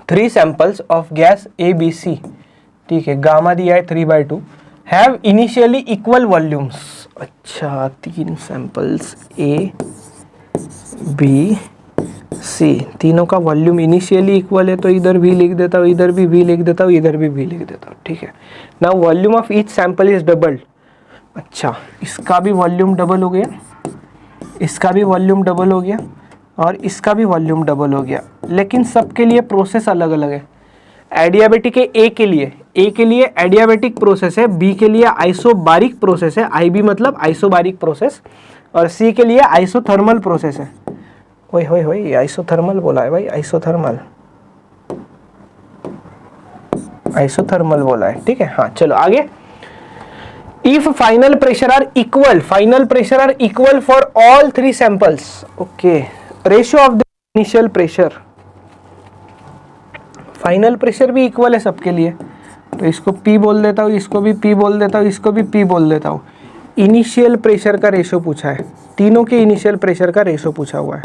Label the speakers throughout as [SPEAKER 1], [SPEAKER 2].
[SPEAKER 1] 3 samples of gas A B C, ठीक है, gamma दिया है 3/2, हैव इनिशियली इक्वल वॉल्यूम्स। अच्छा, 3 सैंपल्स ए बी सी, तीनों का वॉल्यूम इनिशियली इक्वल है, तो इधर भी लिख देता हूँ, इधर भी v लिख देता हूँ, इधर भी v लिख देता हूँ, ठीक है। Now volume of each sample is doubled. अच्छा, इसका भी वॉल्यूम डबल हो गया, इसका भी वॉल्यूम डबल हो गया, और इसका भी वॉल्यूम डबल हो गया, लेकिन सबके लिए प्रोसेस अलग अलग है। एडियाबेटिक है ए के लिए एडियाबेटिक प्रोसेस है, बी के लिए आइसोबारिक प्रोसेस है, IB मतलब आइसोबारिक प्रोसेस, और सी के लिए आइसोथर्मल प्रोसेस है। ओए होए होए, आइसोथर्मल बोला है भाई, आइसोथर्मल बोला है, ठीक है। हाँ चलो आगे। If final pressure are equal for all 3 samples, okay, ratio of the initial pressure, final pressure भी इक्वल है सबके लिए, तो इसको P बोल देता हूँ, इसको भी P बोल देता हूँ, इसको भी P बोल देता हूँ। इनिशियल प्रेशर का रेशियो पूछा है, तीनों के इनिशियल प्रेशर का रेशियो पूछा हुआ है।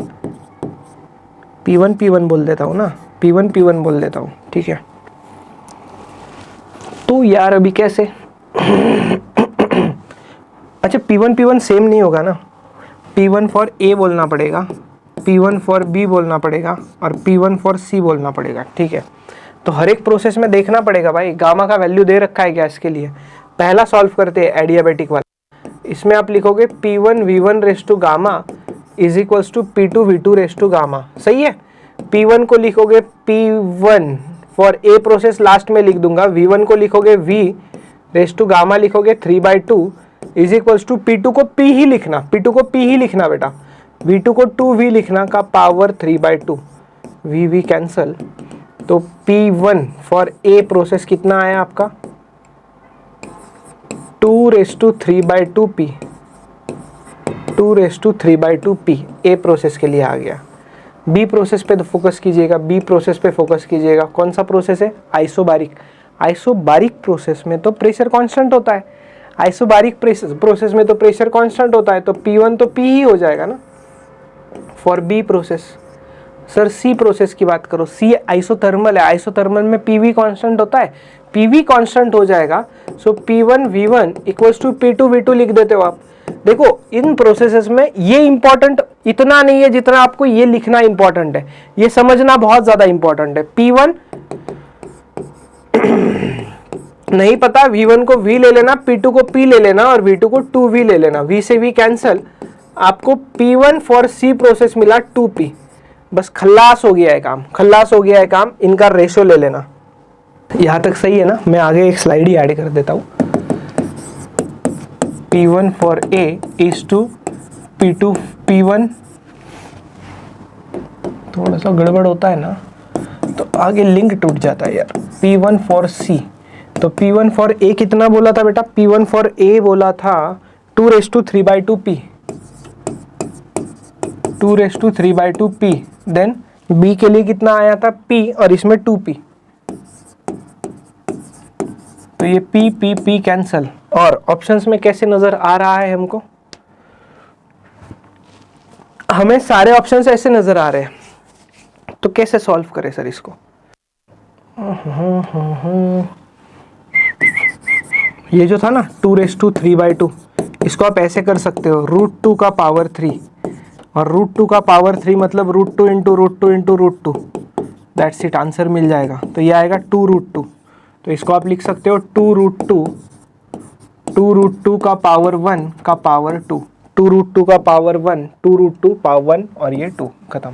[SPEAKER 1] P1 बोल देता हूँ ना, P1 बोल देता हूँ, ठीक है। तो यार अभी कैसे अच्छा, P1 सेम नहीं होगा ना, P1 फॉर A बोलना पड़ेगा, P1 फॉर B बोलना पड़ेगा, और P1 फॉर C बोलना पड़ेगा, ठीक है। तो हर एक प्रोसेस में देखना पड़ेगा भाई, गामा का वैल्यू दे रखा है गैस के लिए। पहला सॉल्व करते हैं एडियाबेटिक वाला, इसमें आप लिखोगे P1 V1 raise to gamma is equals to P2 V2 raise to gamma, सही है। P1 को लिखोगे P1 for a process, last में लिख दूंगा, V1 को लिखोगे V रेस टू गामा लिखोगे 3/2 इज इक्वल्स टू P2 को P ही लिखना, बेटा, V2 को 2V लिखना का पावर 3/2, V कैंसल, तो P1 फॉर ए प्रोसेस कितना आया आपका 2/3/2P, 2/3/2P ए प्रोसेस के लिए आ गया। बी प्रोसेस पे फोकस कीजिएगा, कौन सा प्रोसेस है, आइसोबारिक प्रोसेस में तो प्रेशर कांस्टेंट होता है, प्रोसेस में तो प्रेशर कांस्टेंट होता है, तो P1 तो P ही हो जाएगा ना। For B process, sir C process की बात करो, सी आइसोथर्मल है, आइसोथर्मल में PV कांस्टेंट होता है, PV कांस्टेंट हो जाएगा, सो P1 V1 equals to P2 V2 लिख देते हो आप। देखो इन प्रोसेसेस में ये इंपॉर्टेंट इतना नहीं है जितना आपको ये लिखना इंपॉर्टेंट है, ये समझना बहुत ज्यादा इंपॉर्टेंट है। P1 नहीं पता, V1 को V ले लेना, P2 को P ले लेना, और V2 को 2V ले लेना, V से V कैंसल, आपको P1 फॉर C प्रोसेस मिला 2P, बस खल्लास हो गया है काम, इनका रेशियो ले लेना। यहां तक सही है ना, मैं आगे एक स्लाइड ही ऐड कर देता हूं। P1 for A is to P2, P1 थोड़ा सा गड़बड़ होता है ना, तो आगे लिंक टूट जाता है यार। P1 फॉर C, तो P1 फॉर A कितना बोला था बेटा, P1 फॉर A बोला था 2/3/2P, 2/3/2P, देन B के लिए कितना आया था P, और इसमें 2P, तो ये P कैंसल। और ऑप्शंस में कैसे नजर आ रहा है हमको, हमें सारे ऑप्शंस ऐसे नजर आ रहे हैं, तो कैसे सॉल्व करें सर इसको। ये जो था ना 2/3/2, इसको आप ऐसे कर सकते हो, √2 का पावर 3, और √2 का पावर 3 मतलब √2 इंटू √2, दैट्स इट, आंसर मिल जाएगा। तो ये आएगा 2√2, तो इसको आप लिख सकते हो 2√2 का पावर 1 का पावर 2, 2√2 का पावर 1, 2√2 पावर 1, और ये 2, खत्म।